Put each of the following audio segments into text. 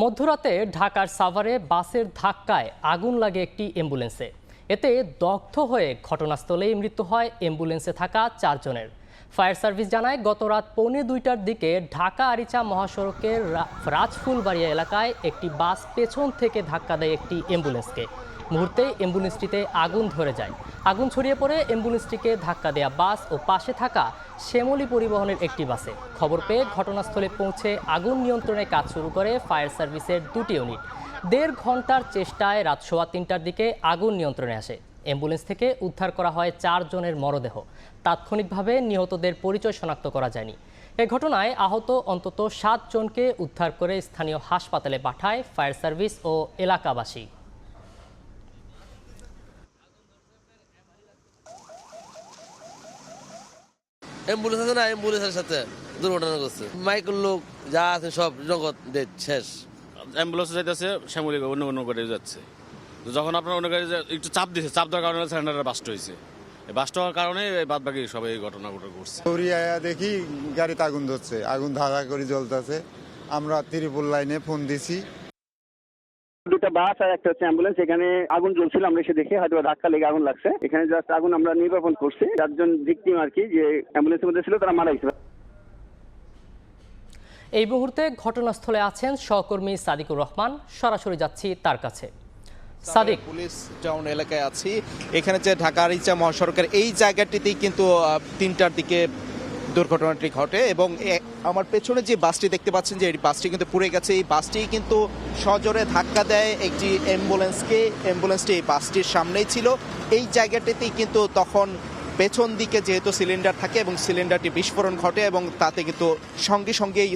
মধ্যরাতে ঢাকার সাভারে বাসের ধাক্কায় আগুন লাগে একটি অ্যাম্বুলেন্সে। এতে দগ্ধ হয়ে ঘটনাস্থলেই মৃত্যু হয় অ্যাম্বুলেন্সে থাকা 4 জনের। ফায়ার সার্ভিস জানায়, গত রাত 1:45টার দিকে ঢাকা আরিচা মহাসড়কের রাজফুলবাড়িয়া এলাকায় একটি বাস পেছন থেকে ধাক্কা দেয় একটি অ্যাম্বুলেন্সকে। মুহূর্তে অ্যাম্বুলেন্সটিতে আগুন ধরে যায়। আগুন ছড়িয়ে পড়ে অ্যাম্বুলেন্সটিকে ধাক্কা দেয়া বাস ও পাশে থাকা শ্যামলী পরিবহনের একটি বাসে। খবর পেয়ে ঘটনাস্থলে পৌঁছে আগুন নিয়ন্ত্রণে কাজ শুরু করে ফায়ার সার্ভিসের 2টি ইউনিট। 1.5 ঘন্টার চেষ্টায় রাত 3:15টার দিকে আগুন নিয়ন্ত্রণে আসে। অ্যাম্বুলেন্স থেকে উদ্ধার করা হয় 4 জনের মরদেহ। তাৎক্ষণিকভাবে নিহতদের পরিচয় শনাক্ত করা যায়নি। এ ঘটনায় আহত অন্তত 7 জনকে উদ্ধার করে স্থানীয় হাসপাতালে পাঠায় ফায়ার সার্ভিস ও এলাকাবাসী। অ্যাম্বুলেন্স আছে না, অ্যাম্বুলেন্সের সাথে দুর্ঘটনা করছে। মাইকের লোক যা আছে সব জগৎ শেষ। অ্যাম্বুলেন্স যাইতেছে, শ্যামলী অন্য অন্য করে যাচ্ছে। তো যখন আপনার অন্য গাড়ি একটু চাপ দিয়েছে, চাপ দেওয়ার কারণে সিলিন্ডার বাস্ট হয়েছে। এই বাস্ট হওয়ার কারণে বাদ বাকি সব এই ঘটনা ঘটছে। দেখি গাড়িতে আগুন ধরছে, আগুন ধাঁধা করে জ্বলতেছে। আমরা ত্রিপুল লাইনে ফোন দিছি। দুটা বাস আর একটা হচ্ছে অ্যাম্বুলেন্স, এখানে আগুন জ্বলছিল। আমরা এসে দেখে হয়তো ধাক্কা লেগে আগুন লাগছে। এখানে জাস্ট আগুন আমরা নির্বাপন করছি। 4 জন ভিকটিম আর কি, যে অ্যাম্বুলেন্সের মধ্যে ছিল, তারা মারা গেছে। এই মুহূর্তে ঘটনাস্থলে আছেন সহকর্মী সাদিকুর রহমান। সরাসরি যাচ্ছি তার কাছে। সাদিক, পুলিশ টাউন এলাকায় আছি। এখানে যে ঢাকা আরিচা মহাসড়কের এই জায়গাটিতেই কিন্তু 3টার দিকে দুর্ঘটনাটি ঘটে এবং আমার পেছনে যে বাসটি দেখতে পাচ্ছেন, যে এই বাসটি কিন্তু পুড়ে গেছে। এই বাসটি কিন্তু সজোরে ধাক্কা দেয় একটি অ্যাম্বুলেন্সকে। অ্যাম্বুলেন্সটি এই বাসটির সামনেই ছিল। এই জায়গাটিতেই কিন্তু তখন পেছন দিকে যেহেতু সিলিন্ডার থাকে এবং সিলিন্ডারটি বিস্ফোরণ ঘটে এবং তাতে কিন্তু সঙ্গে সঙ্গেই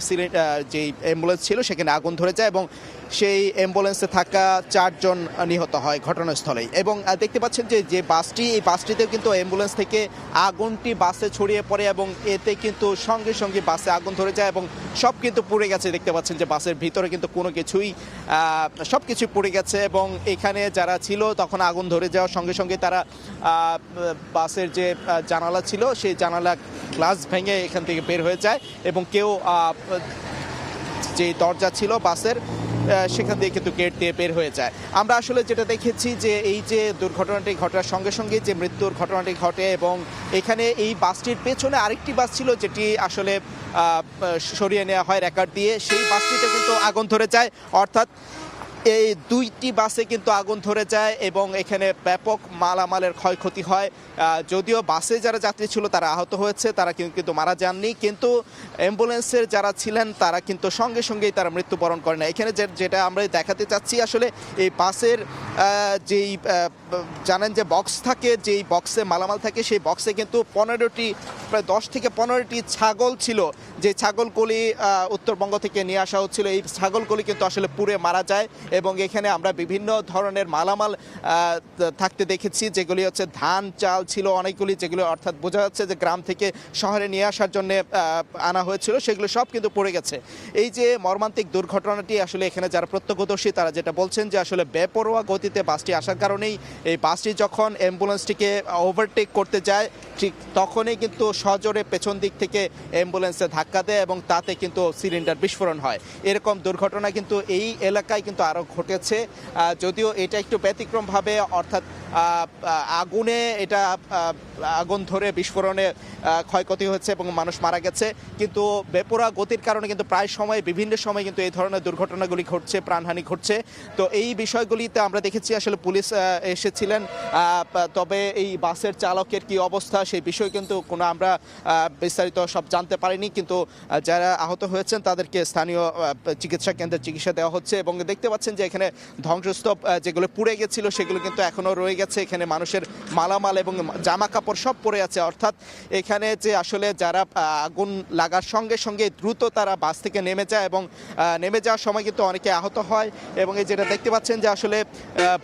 যেই অ্যাম্বুলেন্স ছিল সেখানে আগুন ধরে যায় এবং সেই অ্যাম্বুলেন্সে থাকা 4 জন নিহত হয় ঘটনাস্থলেই। এবং দেখতে পাচ্ছেন যে বাসটি, এই বাসটিতেও কিন্তু অ্যাম্বুলেন্স থেকে আগুনটি বাসে ছড়িয়ে পড়ে এবং এতে কিন্তু সঙ্গে সঙ্গে বাসে আগুন ধরে যায় এবং সব কিন্তু পুড়ে গেছে। দেখতে পাচ্ছেন যে বাসের ভিতরে কিন্তু কোনো কিছুই সব কিছুই পুড়ে গেছে এবং এখানে যারা ছিল তখন আগুন ধরে যাওয়ার সঙ্গে সঙ্গে তারা বাসের যে জানালা ছিল সেই জানালা গ্লাস ভেঙে এখান থেকে বের হয়ে যায় এবং কেউ যে দরজা ছিল বাসের সেখান দিয়ে কিন্তু গেট দিয়ে বের হয়ে যায়। আমরা আসলে যেটা দেখেছি যে এই যে দুর্ঘটনাটি ঘটার সঙ্গে সঙ্গে যে মৃত্যুর ঘটনাটি ঘটে এবং এখানে এই বাসটির পেছনে আরেকটি বাস ছিল যেটি আসলে সরিয়ে নেওয়া হয় রেকার্ড দিয়ে, সেই বাসটিতে কিন্তু আগুন ধরে যায়। অর্থাৎ এই 2টি বাসে কিন্তু আগুন ধরে যায় এবং এখানে ব্যাপক মালামালের ক্ষয়ক্ষতি হয়। যদিও বাসে যারা যাত্রী ছিল তারা আহত হয়েছে, তারা কিন্তু মারা যাননি, কিন্তু অ্যাম্বুলেন্সের যারা ছিলেন তারা কিন্তু সঙ্গে সঙ্গেই তারা মৃত্যুবরণ করে না। এখানে যেটা আমরা দেখাতে চাচ্ছি, আসলে এই বাসের যেই জানেন যে বক্স থাকে, যেই বক্সে মালামাল থাকে, সেই বক্সে কিন্তু প্রায় 10 থেকে 15টি ছাগল ছিল, যে ছাগলগুলি উত্তরবঙ্গ থেকে নিয়ে আসা হচ্ছিল। এই ছাগলগুলি কিন্তু আসলে পুড়ে মারা যায় এবং এখানে আমরা বিভিন্ন ধরনের মালামাল থাকতে দেখেছি, যেগুলি হচ্ছে ধান চাল ছিল অনেকগুলি, যেগুলো অর্থাৎ বোঝা যাচ্ছে যে গ্রাম থেকে শহরে নিয়ে আসার জন্য আনা হয়েছিল, সেগুলো সব কিন্তু পড়ে গেছে। এই যে মর্মান্তিক দুর্ঘটনাটি, আসলে এখানে যারা প্রত্যক্ষদর্শী তারা যেটা বলছেন যে আসলে বেপরোয়া গতিতে বাসটি আসার কারণেই এই বাসটি যখন অ্যাম্বুলেন্সটিকে ওভারটেক করতে যায় ঠিক তখনই কিন্তু সজোরে পেছন দিক থেকে অ্যাম্বুলেন্সে ধাক্কা দেয় এবং তাতে কিন্তু সিলিন্ডার বিস্ফোরণ হয়। এরকম দুর্ঘটনা কিন্তু এই এলাকায় কিন্তু আরও ঘটেছে, যদিও এটা একটু ব্যতিক্রমভাবে, অর্থাৎ আগুনে এটা আগুন ধরে বিস্ফোরণে ক্ষয়ক্ষতি হচ্ছে এবং মানুষ মারা গেছে, কিন্তু বেপরোয়া গতির কারণে কিন্তু প্রায় সময় বিভিন্ন সময় কিন্তু এই ধরনের দুর্ঘটনাগুলি ঘটছে, প্রাণহানি ঘটছে। তো এই বিষয়গুলিতে আমরা দেখেছি আসলে পুলিশ এসেছিলেন, তবে এই বাসের চালকের কি অবস্থা সেই বিষয়ে কিন্তু কোনো আমরা বিস্তারিত সব জানতে পারিনি, কিন্তু যারা আহত হয়েছেন তাদেরকে স্থানীয় চিকিৎসা কেন্দ্রে চিকিৎসা দেওয়া হচ্ছে এবং দেখতে পাচ্ছেন যে এখানে ধ্বংসস্তূপ যেগুলো পুড়ে গেছিল সেগুলো কিন্তু এখনও রয়ে গেছে। এখানে মানুষের মালামাল এবং জামা কাপড় সব পড়ে আছে। অর্থাৎ এখানে যে আসলে যারা আগুন লাগার সঙ্গে সঙ্গে দ্রুত তারা বাস থেকে নেমে যায় এবং নেমে যাওয়ার সময় কিন্তু অনেকে আহত হয় এবং এই যেটা দেখতে পাচ্ছেন যে আসলে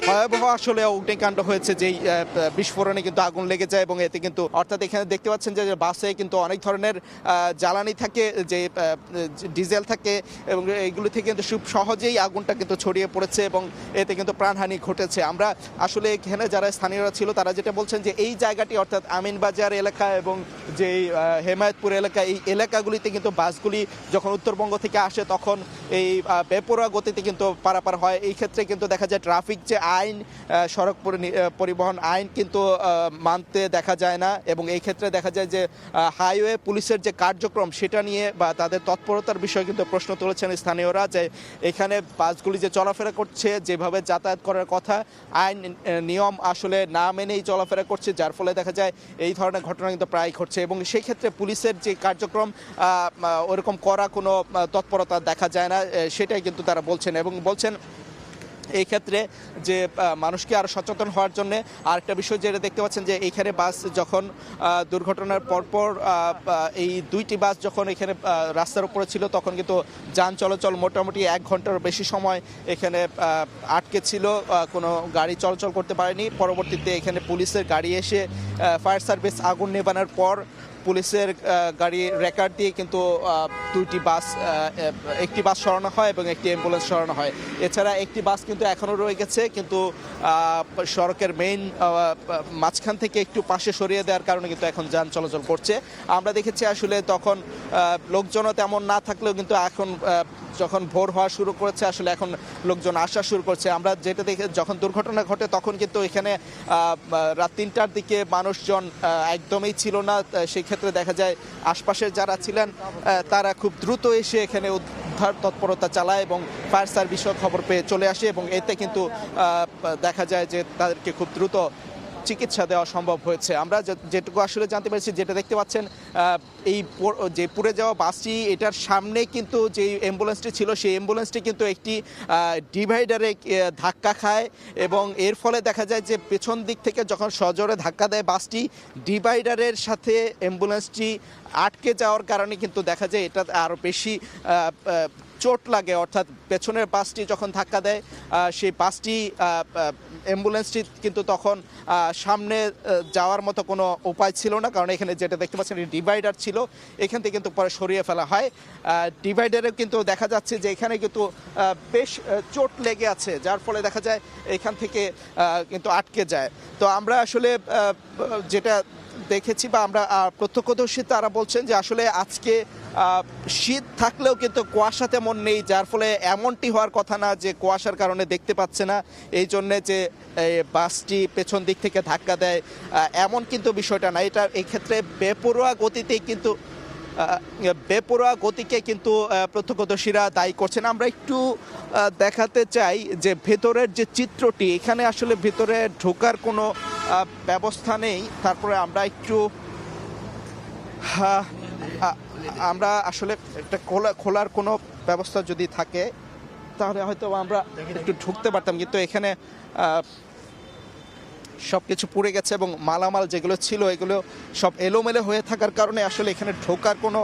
ভয়াবহ আসলে অগ্নিকাণ্ড হয়েছে, যেই বিস্ফোরণে কিন্তু আগুন লেগে যায় এবং এতে কিন্তু অর্থাৎ এখানে দেখতে পাচ্ছেন যে বাসে কিন্তু অনেক ধরনের জ্বালানি থাকে, যে ডিজেল থাকে এবং এগুলি থেকে কিন্তু খুব সহজেই আগুনটা কিন্তু ছড়িয়ে ছড়িয়ে পড়েছে এবং এতে কিন্তু প্রাণহানি ঘটেছে। আমরা আসলে এখানে যারা স্থানীয়রা ছিল তারা যেটা বলছেন যে এই জায়গাটি অর্থাৎ আমিনবাজার এলাকা এবং যে হেমায়তপুর এলাকা, এই এলাকাগুলিতে কিন্তু বাসগুলি যখন উত্তরবঙ্গ থেকে আসে তখন এই বেপরোয়া গতিতে কিন্তু পারাপার হয়। এই ক্ষেত্রে কিন্তু দেখা যায় ট্রাফিক যে আইন, সড়ক পরিবহন আইন কিন্তু মানতে দেখা যায় না এবং এই ক্ষেত্রে দেখা যায় যে হাইওয়ে পুলিশের যে কার্যক্রম সেটা নিয়ে বা তাদের তৎপরতার বিষয়ে কিন্তু প্রশ্ন তুলেছেন স্থানীয়রা, যে এখানে বাসগুলি যে চলাফেরা করছে যেভাবে যাতায়াত করার কথা আইন নিয়ম আসলে না মেনেই চলাফেরা করছে, যার ফলে দেখা যায় এই ধরনের ঘটনা কিন্তু প্রায় ঘটছে এবং সেই ক্ষেত্রে পুলিশের যে কার্যক্রম ওরকম করা কোনো তৎপরতা দেখা যায় না, সেটাই কিন্তু তারা বলছেন এবং বলছেন এই ক্ষেত্রে যে মানুষকে আরও সচেতন হওয়ার জন্য আরেকটা বিষয় যেটা দেখতে পাচ্ছেন যে এইখানে বাস যখন দুর্ঘটনার পরপর এই দুইটি বাস যখন এখানে রাস্তার উপরে ছিল তখন কিন্তু যান চলাচল মোটামুটি 1 ঘন্টার বেশি সময় এখানে আটকে ছিল, কোনো গাড়ি চলাচল করতে পারেনি। পরবর্তীতে এখানে পুলিশের গাড়ি এসে ফায়ার সার্ভিস আগুন নেভানোর পর পুলিশের গাড়ি রেকার দিয়ে কিন্তু দুইটি বাস, একটি বাস সরানো হয় এবং একটি অ্যাম্বুলেন্স সরানো হয়। এছাড়া একটি বাস কিন্তু এখনও রয়ে গেছে, কিন্তু সড়কের মেইন মাঝখান থেকে একটু পাশে সরিয়ে দেওয়ার কারণে কিন্তু এখন যান চলাচল করছে। আমরা দেখেছি আসলে তখন লোকজনও তেমন না থাকলেও কিন্তু এখন যখন ভোর হওয়া শুরু করেছে আসলে এখন লোকজন আসা শুরু করছে। আমরা যেটা দেখে যখন দুর্ঘটনা ঘটে তখন কিন্তু এখানে রাত 3টার দিকে মানুষজন একদমই ছিল না। সেই ক্ষেত্রে দেখা যায় আশপাশের যারা ছিলেন তারা খুব দ্রুত এসে এখানে উদ্ধার তৎপরতা চালায় এবং ফায়ার সার্ভিসও খবর পেয়ে চলে আসে এবং এতে কিন্তু দেখা যায় যে তাদেরকে খুব দ্রুত চিকিৎসা দেওয়া সম্ভব হয়েছে। আমরা যেটুকু আসলে জানতে পেরেছি, যেটা দেখতে পাচ্ছেন এই যে পুড়ে যাওয়া বাসটি, এটার সামনে কিন্তু যে অ্যাম্বুলেন্সটি ছিল সেই অ্যাম্বুলেন্সটি কিন্তু একটি ডিভাইডারে ধাক্কা খায় এবং এর ফলে দেখা যায় যে পেছন দিক থেকে যখন সজোরে ধাক্কা দেয় বাসটি, ডিভাইডারের সাথে অ্যাম্বুলেন্সটি আটকে যাওয়ার কারণে কিন্তু দেখা যায় এটা আরও বেশি চোট লাগে। অর্থাৎ পেছনের বাসটি যখন ধাক্কা দেয় সেই বাসটি অ্যাম্বুলেন্সটি কিন্তু তখন সামনে যাওয়ার মতো কোনো উপায় ছিল না, কারণ এখানে যেটা দেখতে পাচ্ছেন ডিভাইডার ছিল, এখান থেকে কিন্তু পরে সরিয়ে ফেলা হয়। ডিভাইডারে কিন্তু দেখা যাচ্ছে যে এখানে কিন্তু বেশ চোট লেগে আছে, যার ফলে দেখা যায় এখান থেকে কিন্তু আটকে যায়। তো আমরা আসলে যেটা দেখেছি বা আমরা প্রত্যক্ষদর্শী তারা বলছেন যে আসলে আজকে শীত থাকলেও কিন্তু কুয়াশা তেমন নেই, যার ফলে এমনটি হওয়ার কথা না যে কুয়াশার কারণে দেখতে পাচ্ছে না, এই জন্যে যে বাসটি পেছন দিক থেকে ধাক্কা দেয় এমন কিন্তু বিষয়টা না। এটা এই ক্ষেত্রে বেপরোয়া গতিকে কিন্তু প্রত্যক্ষদর্শীরা দায়ী করছেন। আমরা একটু দেখাতে চাই যে ভেতরের যে চিত্রটি, এখানে আসলে ভেতরে ঢোকার কোনো ব্যবস্থা নেই। তারপরে আমরা একটু আমরা আসলে একটা খোলার কোনো ব্যবস্থা যদি থাকে তাহলে হয়তো আমরা একটু ঢুকতে পারতাম, কিন্তু এখানে সব কিছু পুড়ে গেছে এবং মালামাল যেগুলো ছিল এগুলো সব এলোমেলো হয়ে থাকার কারণে আসলে এখানে ঢোকার কোনো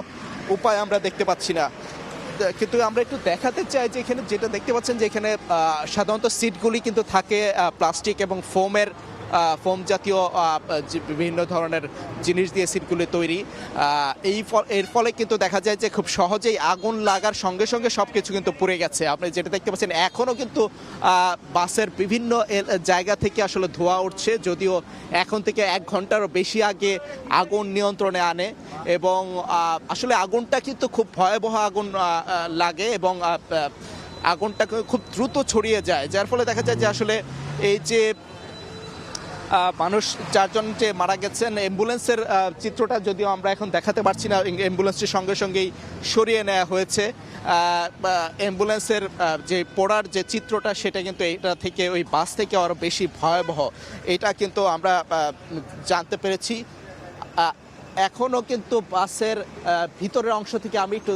উপায় আমরা দেখতে পাচ্ছি না। কিন্তু আমরা একটু দেখাতে চাই যে এখানে যেটা দেখতে পাচ্ছেন যে এখানে সাধারণত সিটগুলি কিন্তু থাকে প্লাস্টিক এবং ফোম জাতীয় বিভিন্ন ধরনের জিনিস দিয়ে সিটগুলি তৈরি। এর ফলে কিন্তু দেখা যায় যে খুব সহজেই আগুন লাগার সঙ্গে সঙ্গে সব কিছু কিন্তু পুড়ে গেছে। আপনি যেটা দেখতে পাচ্ছেন এখনও কিন্তু বাসের বিভিন্ন জায়গা থেকে আসলে ধোঁয়া উঠছে, যদিও এখন থেকে 1 ঘন্টারও বেশি আগে আগুন নিয়ন্ত্রণে আনে এবং আসলে আগুনটা কিন্তু খুব ভয়াবহ আগুন লাগে এবং আগুনটা খুব দ্রুত ছড়িয়ে যায়, যার ফলে দেখা যায় যে আসলে এই যে মানুষ 4 জন যে মারা গেছেন, অ্যাম্বুলেন্সের চিত্রটা যদিও আমরা এখন দেখাতে পারছি না, অ্যাম্বুলেন্সটির সঙ্গে সঙ্গেই সরিয়ে নেওয়া হয়েছে। অ্যাম্বুলেন্সের যে পোড়ার যে চিত্রটা সেটা কিন্তু এটা থেকে ওই বাস থেকে আরও বেশি ভয়াবহ, এটা কিন্তু আমরা জানতে পেরেছি। এখনও কিন্তু বাসের ভিতরের অংশ থেকে আমি একটু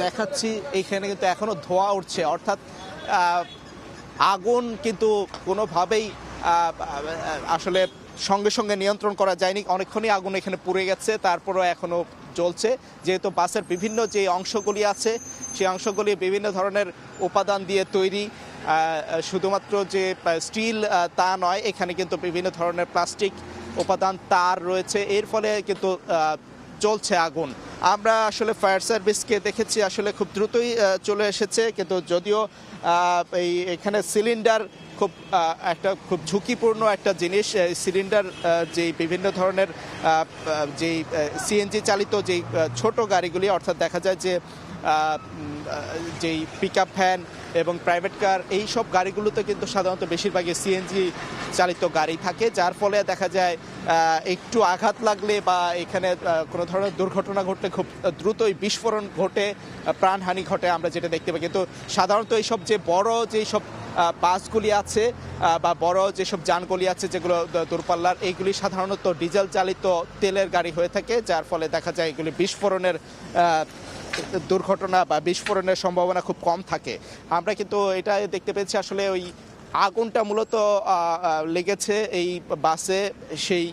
দেখাচ্ছি, এইখানে কিন্তু এখনও ধোঁয়া উঠছে, অর্থাৎ আগুন কিন্তু কোনোভাবেই আসলে সঙ্গে সঙ্গে নিয়ন্ত্রণ করা যায়নি। অনেকক্ষণই আগুন এখানে পুড়ে গেছে, তারপরও এখনও জ্বলছে, যেহেতু বাসের বিভিন্ন যে অংশগুলি আছে সেই অংশগুলি বিভিন্ন ধরনের উপাদান দিয়ে তৈরি। শুধুমাত্র যে স্টিল তা নয়, এখানে কিন্তু বিভিন্ন ধরনের প্লাস্টিক উপাদান তার রয়েছে। এর ফলে কিন্তু জ্বলছে আগুন। আমরা আসলে ফায়ার সার্ভিসকে দেখেছি আসলে খুব দ্রুতই চলে এসেছে, কিন্তু যদিও এখানে সিলিন্ডার একটা খুব ঝুঁকিপূর্ণ একটা জিনিস। সিলিন্ডার যেই বিভিন্ন ধরনের যেই সিএনজি চালিত যেই ছোট গাড়িগুলি, অর্থাৎ দেখা যায় যে যেই পিক আপ ভ্যান এবং প্রাইভেট কার, এই সব গাড়িগুলোতে কিন্তু সাধারণত বেশিরভাগই সিএনজি চালিত গাড়ি থাকে, যার ফলে দেখা যায় একটু আঘাত লাগলে বা এখানে কোনো ধরনের দুর্ঘটনা ঘটলে খুব দ্রুতই বিস্ফোরণ ঘটে, প্রাণহানি ঘটে আমরা যেটা দেখতে পাই। কিন্তু সাধারণত এইসব যে বড় যেই সব বাসগুলি আছে বা বড় যেসব যানগুলি আছে যেগুলো দূরপাল্লার, এইগুলি সাধারণত ডিজেল চালিত তেলের গাড়ি হয়ে থাকে, যার ফলে দেখা যায় এগুলি বিস্ফোরণের দুর্ঘটনা বা বিস্ফোরণের সম্ভাবনা খুব কম থাকে। আমরা কিন্তু এটা দেখতে পেয়েছি আসলে ওই আগুনটা মূলত লেগেছে এই বাসে সেই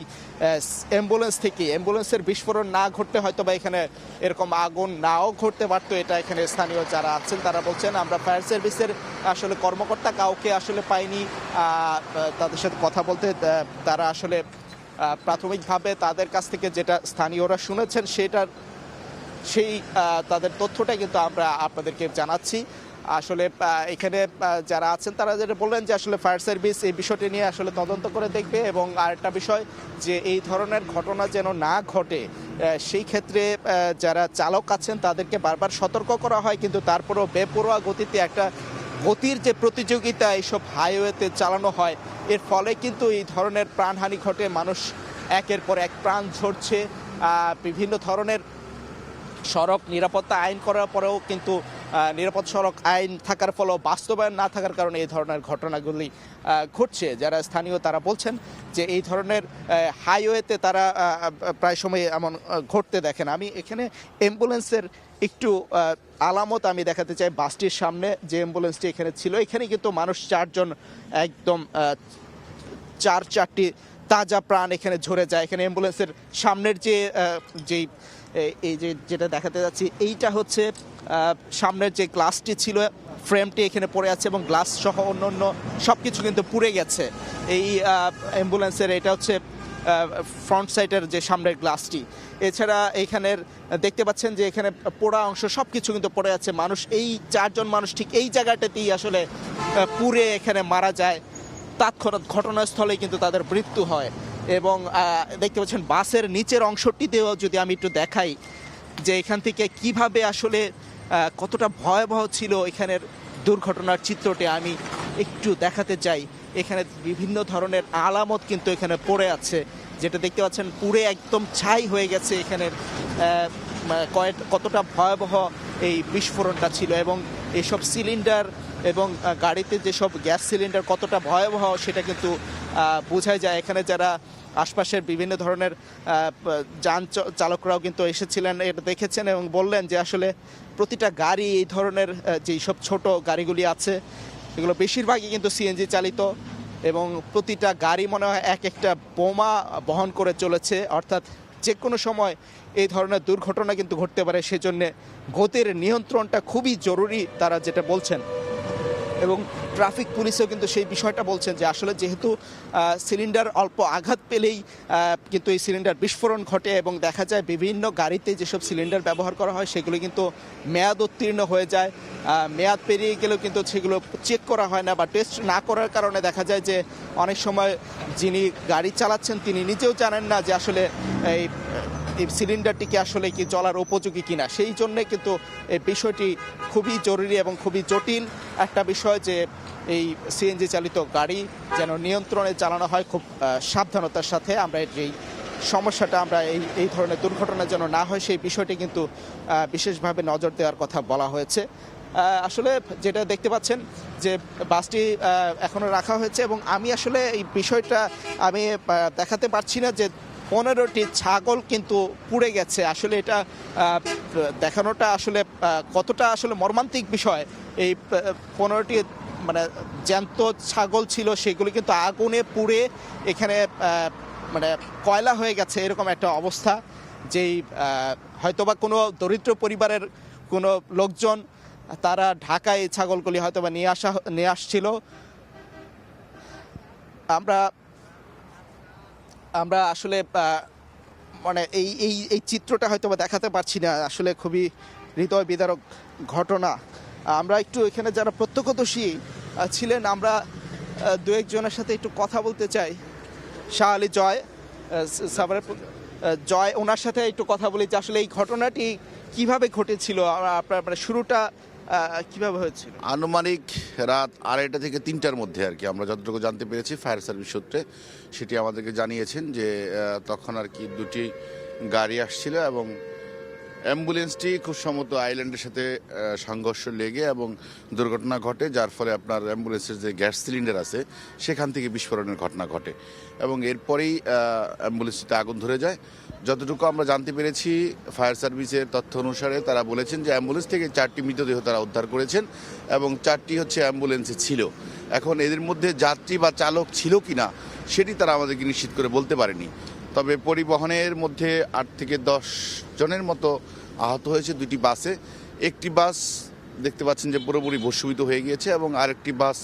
অ্যাম্বুলেন্স থেকে। অ্যাম্বুলেন্সের বিস্ফোরণ না ঘটতে হয়তো বা এখানে এরকম আগুন নাও ঘটতে পারতো, এটা এখানে স্থানীয় যারা আছেন তারা বলছেন। আমরা ফায়ার সার্ভিসের আসলে কর্মকর্তা কাউকে আসলে পাইনি, তাদের সাথে কথা বলতে। তারা আসলে প্রাথমিকভাবে তাদের কাছ থেকে যেটা স্থানীয়রা শুনেছেন সেই তাদের তথ্যটাই কিন্তু আমরা আপনাদেরকে জানাচ্ছি। আসলে এখানে যারা আছেন তারা যেটা বললেন যে আসলে ফায়ার সার্ভিস এই বিষয়টি নিয়ে আসলে তদন্ত করে দেখবে, এবং আরেকটা বিষয় যে এই ধরনের ঘটনা যেন না ঘটে সেই ক্ষেত্রে যারা চালক আছেন তাদেরকে বারবার সতর্ক করা হয়, কিন্তু তারপরেও বেপরোয়া গতিতে একটা গতির যে প্রতিযোগিতা এইসব হাইওয়েতে চালানো হয়, এর ফলে কিন্তু এই ধরনের প্রাণহানি ঘটে। মানুষ একের পর এক প্রাণ ঝরছে। বিভিন্ন ধরনের সড়ক নিরাপত্তা আইন করার পরেও কিন্তু নিরাপদ সড়ক আইন থাকার ফলেও বাস্তবায়ন না থাকার কারণে এই ধরনের ঘটনাগুলি ঘটছে। যারা স্থানীয় তারা বলছেন যে এই ধরনের হাইওয়েতে তারা প্রায় সময় এমন ঘটতে দেখেন। আমি এখানে অ্যাম্বুলেন্সের একটু আলামত আমি দেখাতে চাই। বাসটির সামনে যে অ্যাম্বুলেন্সটি এখানে ছিল, এখানে কিন্তু মানুষ চারজন একদম চারটি তাজা প্রাণ এখানে ঝরে যায়। এখানে অ্যাম্বুলেন্সের সামনের যেই এই যেটা দেখাতে যাচ্ছি, এইটা হচ্ছে সামনের যে গ্লাসটি ছিল, ফ্রেমটি এখানে পড়ে আছে এবং গ্লাস সহ অন্য সব কিছু কিন্তু পুড়ে গেছে। এই অ্যাম্বুলেন্সের এটা হচ্ছে ফ্রন্ট সাইডের যে সামনের গ্লাসটি। এছাড়া এইখানের দেখতে পাচ্ছেন যে এখানে পোড়া অংশ সব কিছু কিন্তু পড়ে আছে। মানুষ এই চারজন মানুষ ঠিক এই জায়গাটাতেই আসলে পুড়ে এখানে মারা যায়। তৎক্ষণাৎ ঘটনাস্থলেই কিন্তু তাদের মৃত্যু হয়। এবং দেখতে পাচ্ছেন বাসের নিচের অংশটিতেও যদি আমি একটু দেখাই যে এখান থেকে কিভাবে আসলে কতটা ভয়াবহ ছিল এখানের দুর্ঘটনার চিত্রটি আমি একটু দেখাতে চাই। এখানে বিভিন্ন ধরনের আলামত কিন্তু এখানে পড়ে আছে, যেটা দেখতে পাচ্ছেন পুরে একদম ছাই হয়ে গেছে। এখানের কতটা ভয়াবহ এই বিস্ফোরণটা ছিল, এবং এইসব সিলিন্ডার এবং গাড়িতে যেসব গ্যাস সিলিন্ডার কতটা ভয়াবহ সেটা কিন্তু বোঝাই যায়। এখানে যারা আশপাশের বিভিন্ন ধরনের যান চালকরাও কিন্তু এসেছিলেন, এটা দেখেছেন এবং বললেন যে আসলে প্রতিটা গাড়ি এই ধরনের যেই সব ছোট গাড়িগুলি আছে এগুলো বেশিরভাগই কিন্তু সিএনজি চালিত, এবং প্রতিটা গাড়ি মনে হয় এক একটা বোমা বহন করে চলেছে। অর্থাৎ যে কোনো সময় এই ধরনের দুর্ঘটনা কিন্তু ঘটতে পারে, সেজন্য গতির নিয়ন্ত্রণটা খুবই জরুরি তারা যেটা বলছেন। এবং ট্রাফিক পুলিশও কিন্তু সেই বিষয়টা বলছেন যে আসলে যেহেতু সিলিন্ডার অল্প আঘাত পেলেই কিন্তু এই সিলিন্ডার বিস্ফোরণ ঘটে, এবং দেখা যায় বিভিন্ন গাড়িতে যেসব সিলিন্ডার ব্যবহার করা হয় সেগুলো কিন্তু মেয়াদ উত্তীর্ণ হয়ে যায়। মেয়াদ পেরিয়ে গেলেও কিন্তু সেগুলো চেক করা হয় না বা টেস্ট না করার কারণে দেখা যায় যে অনেক সময় যিনি গাড়ি চালাচ্ছেন তিনি নিজেও জানেন না যে আসলে এই সিলিন্ডারটিকে আসলে কি চলার উপযোগী কিনা। সেই জন্যে কিন্তু এই বিষয়টি খুবই জরুরি এবং খুবই জটিল একটা বিষয় যে এই সিএনজি চালিত গাড়ি যেন নিয়ন্ত্রণে চালানো হয় খুব সাবধানতার সাথে। আমরা এই সমস্যাটা আমরা এই ধরনের দুর্ঘটনা যেন না হয় সেই বিষয়টি কিন্তু বিশেষভাবে নজর দেওয়ার কথা বলা হয়েছে। আসলে যেটা দেখতে পাচ্ছেন যে বাসটি এখনও রাখা হয়েছে, এবং আমি আসলে এই বিষয়টা আমি দেখাতে পারছি না যে 15টি ছাগল কিন্তু পুড়ে গেছে। আসলে এটা দেখানোটা আসলে কতটা আসলে মর্মান্তিক বিষয়। এই 15টি মানে জ্যান্ত ছাগল ছিল, সেগুলি কিন্তু আগুনে পুড়ে এখানে মানে কয়লা হয়ে গেছে, এরকম একটা অবস্থা। যেই হয়তোবা কোনো দরিদ্র পরিবারের কোনো লোকজন তারা ঢাকায় এই ছাগলগুলি হয়তোবা নিয়ে আসছিল। আমরা আসলে মানে এই এই এই চিত্রটা হয়তো বা দেখাতে পারছি না, আসলে খুবই হৃদয় বিদারক ঘটনা। আমরা একটু এখানে যারা প্রত্যক্ষদর্শী ছিলেন, আমরা দু একজনের সাথে একটু কথা বলতে চাই। শাহ আলী জয়, সাভারের জয়, ওনার সাথে একটু কথা বলি যে আসলে এই ঘটনাটি কিভাবে ঘটেছিল, আপনার মানে শুরুটা কিভাবে হয়েছিল। আনুমানিক রাত 2:30 থেকে 3টার মধ্যে আর কি আমরা যতটুকু জানতে পেরেছি ফায়ার সার্ভিস সূত্রে, সেটি আমাদেরকে জানিয়েছেন যে তখন আর কি দুটি গাড়ি আসছিল এবং অ্যাম্বুলেন্সটি খুব সম্ভবত আইল্যান্ডের সাথে সংঘর্ষ লেগে এবং দুর্ঘটনা ঘটে, যার ফলে আপনার অ্যাম্বুলেন্সের যে গ্যাস সিলিন্ডার আছে সেখান থেকে বিস্ফোরণের ঘটনা ঘটে এবং এরপরেই অ্যাম্বুলেন্সটিতে আগুন ধরে যায়। যতটুকু আমরা জানতে পেরেছি ফায়ার সার্ভিসের তথ্য অনুসারে তারা বলেছেন যে অ্যাম্বুলেন্স থেকে 4টি মৃতদেহ তারা উদ্ধার করেছেন এবং 4টি হচ্ছে অ্যাম্বুলেন্সে ছিল। এখন এদের মধ্যে যাত্রী বা চালক ছিল কিনা সেটি তারা আমাদেরকে নিশ্চিত করে বলতে পারেনি। তবে পরিবহনের মধ্যে 8 থেকে 10 জনের মতো আহত হয়েছে দুটি বাসে। একটি বাস দেখতে পাচ্ছেন যে পুরোপুরি ভস্মীভূত হয়ে গিয়েছে এবং আরেকটি বাস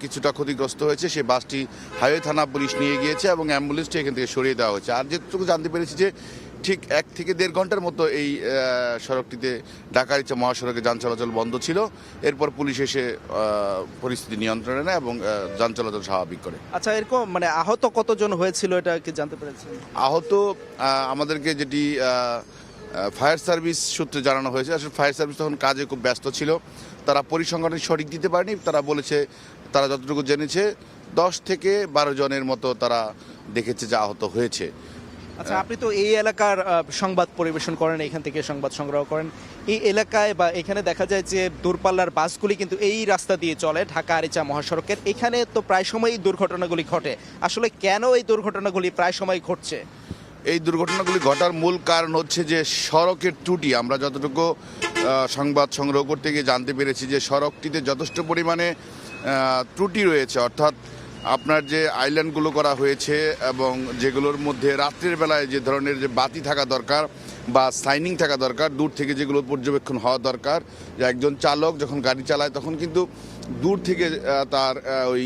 কিছুটা ক্ষতিগ্রস্ত হয়েছে। সেই বাসটি হাইওয়ে থানা পুলিশ নিয়ে গিয়েছে এবং অ্যাম্বুলেন্সটি এখান থেকে সরিয়ে দেওয়া হয়েছে। আর যেটুকু জানতে পেরেছি যে ঠিক 1 থেকে 1.5 ঘন্টার মতো এই সড়কটিতে ঢাকা-ইচ্ছা মহাসড়কে যান চলাচল বন্ধ ছিল। এরপর পুলিশ এসে পরিস্থিতি নিয়ন্ত্রণে নেয় এবং যান চলাচল স্বাভাবিক করে। আচ্ছা, এরকম মানে আহত কতজন হয়েছিল এটা কি জানতে পেরেছেন? আহত আমাদেরকে যেটি ফায়ার সার্ভিস সূত্রে জানানো হয়েছে, আসলে ফায়ার সার্ভিস তখন কাজে খুব ব্যস্ত ছিল, তারা পরিসংখ্যান সঠিক দিতে পারেনি। তারা বলেছে তারা যতটুকু জেনেছে 10 থেকে 12 জনের মতো তারা দেখেছে যে আহত হয়েছে। আচ্ছা, আপনি তো এই এলাকার সংবাদ পরিবেশন করেন, এখান থেকে সংবাদ সংগ্রহ করেন। এই এলাকায় বা এখানে দেখা যায় যে দূরপাল্লার বাসগুলি কিন্তু এই রাস্তা দিয়ে চলে, ঢাকা আরিচা মহাসড়কের। এখানে তো প্রায় সময়ই দুর্ঘটনাগুলি ঘটে। আসলে কেন এই দুর্ঘটনাগুলি প্রায় সময় ঘটছে? এই দুর্ঘটনাগুলি ঘটার মূল কারণ হচ্ছে যে সড়কের ত্রুটি। আমরা যতটুকু সংবাদ সংগ্রহ করতে গিয়ে জানতে পেরেছি যে সড়কটিতে যথেষ্ট পরিমাণে ত্রুটি রয়েছে, অর্থাৎ আপনার যে আইল্যান্ডগুলো করা হয়েছে এবং যেগুলোর মধ্যে রাত্রের বেলায় যে ধরনের যে বাতি থাকা দরকার বা সাইনিং থাকা দরকার, দূর থেকে যেগুলো পর্যবেক্ষণ হওয়া দরকার, যে একজন চালক যখন গাড়ি চালায় তখন কিন্তু দূর থেকে তার ওই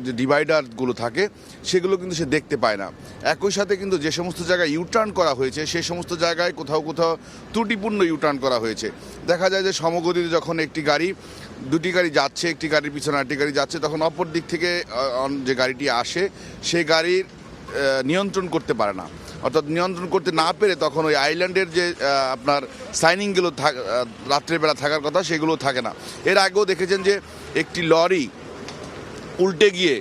যে ডিভাইডারগুলো থাকে সেগুলো কিন্তু সে দেখতে পায় না। একই সাথে কিন্তু যে সমস্ত জায়গায় ইউটার্ন করা হয়েছে সেই সমস্ত জায়গায় কোথাও কোথাও ত্রুটিপূর্ণ ইউটার্ন করা হয়েছে। দেখা যায় যে সমগতিতে যখন একটি গাড়ি, দুটি গাড়ি যাচ্ছে, একটি গাড়ির পিছনে আরেকটি গাড়ি যাচ্ছে, তখন অপর দিক থেকে যে গাড়িটি আসে সেই গাড়ির নিয়ন্ত্রণ করতে পারে না, অর্থাৎ নিয়ন্ত্রণ করতে না পেরে তখন ওই আইল্যান্ডের যে আপনার সাইনিংগুলো রাত্রেবেলা থাকার কথা সেগুলো থাকে না। এর আগেও দেখেছেন যে একটি লরি উল্টে গিয়ে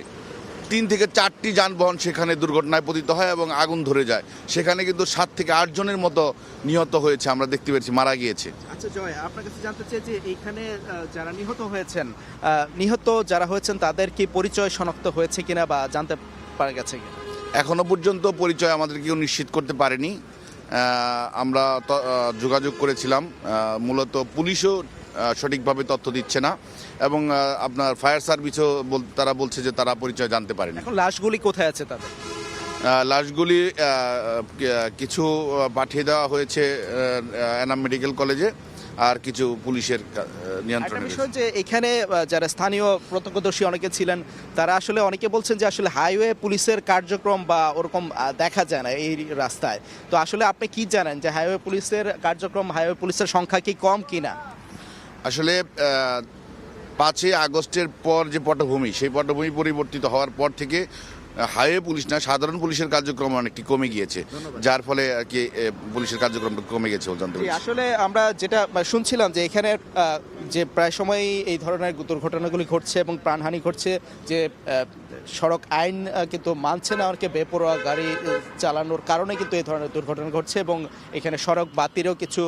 3 থেকে 4টি যানবাহন সেখানে দুর্ঘটনায় পতিত হয় এবং আগুন ধরে যায়। সেখানে কিন্তু 7 থেকে 8 জনের মতো নিহত হয়েছে, আমরা দেখতে পেরেছি, মারা গিয়েছে। আচ্ছা জয়, আপনার কাছে জানতে চাই যে এইখানে যারা নিহত যারা হয়েছেন তাদের কি পরিচয় শনাক্ত হয়েছে কিনা বা জানতে পারা গেছে কিনা? এখনো পর্যন্ত পরিচয় আমাদের কেউ নিশ্চিত করতে পারেনি। আমরা যোগাযোগ করেছিলাম, মূলত পুলিশও সঠিকভাবে তথ্য দিচ্ছে না এবং আপনার ফায়ার সার্ভিসও তারা বলছে যে তারা পরিচয় জানতে পারেনি। এখন লাশগুলি কোথায় আছে তাদের? লাশগুলি কিছু পাঠিয়ে দেওয়া হয়েছে এনাম মেডিকেল কলেজে, আর কিছু পুলিশের নিয়ন্ত্রণে। একটা বিষয় যে এখানে যারা স্থানীয় প্রত্যক্ষদর্শী অনেকে ছিলেন, তারা আসলে অনেকে বলছেন যে আসলে হাইওয়ে পুলিশের কার্যক্রম বা ওরকম দেখা যায় না এই রাস্তায়। তো আসলে আপনি কি জানেন যে হাইওয়ে পুলিশের কার্যক্রম, হাইওয়ে পুলিশের সংখ্যা কি কম কিনা? আসলে 5 আগস্টের পর যে পটভূমি, সেই পটভূমি পরিবর্তিত হওয়ার পর থেকে হাইওয়ে পুলিশ না, সাধারণ পুলিশের কার্যক্রম অনেকটি কমে গিয়েছে, যার ফলে আর কি পুলিশের কার্যক্রম কমে গেছে। আসলে আমরা যেটা শুনছিলাম যে এখানে যে প্রায় সময়ই এই ধরনের দুর্ঘটনাগুলি ঘটছে এবং প্রাণহানি ঘটছে, যে সড়ক আইন কিন্তু মানছে না, অনেকে বেপরোয়া গাড়ি চালানোর কারণে কিন্তু এই ধরনের দুর্ঘটনা ঘটছে এবং এখানে সড়ক বাতিরও কিছু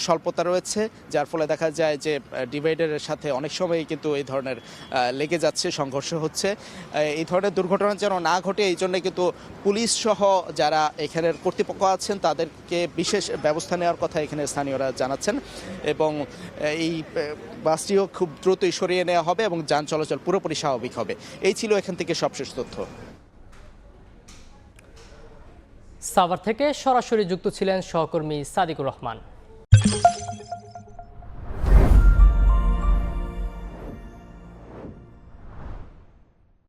স্বল্পতা রয়েছে, যার ফলে দেখা যায় যে ডিভাইডারের সাথে অনেক সময়ই কিন্তু এই ধরনের লেগে যাচ্ছে, সংঘর্ষ হচ্ছে। এই ধরনের দুর্ঘটনা যেন না ঘটে এই জন্য কিন্তু পুলিশ সহ যারা এখানের কর্তৃপক্ষ আছেন তাদেরকে বিশেষ ব্যবস্থা নেওয়ার কথা এখানে স্থানীয়রা জানাচ্ছেন এবং এই বাসটিও খুব দ্রুতই সরিয়ে নেওয়া হবে এবং যান চলাচল পুরোপুরি স্বাভাবিক হবে। এই ছিল এখান থেকে সবশেষ তথ্য। সাভার থেকে সরাসরি যুক্ত ছিলেন সহকর্মী সাদিকুর রহমান।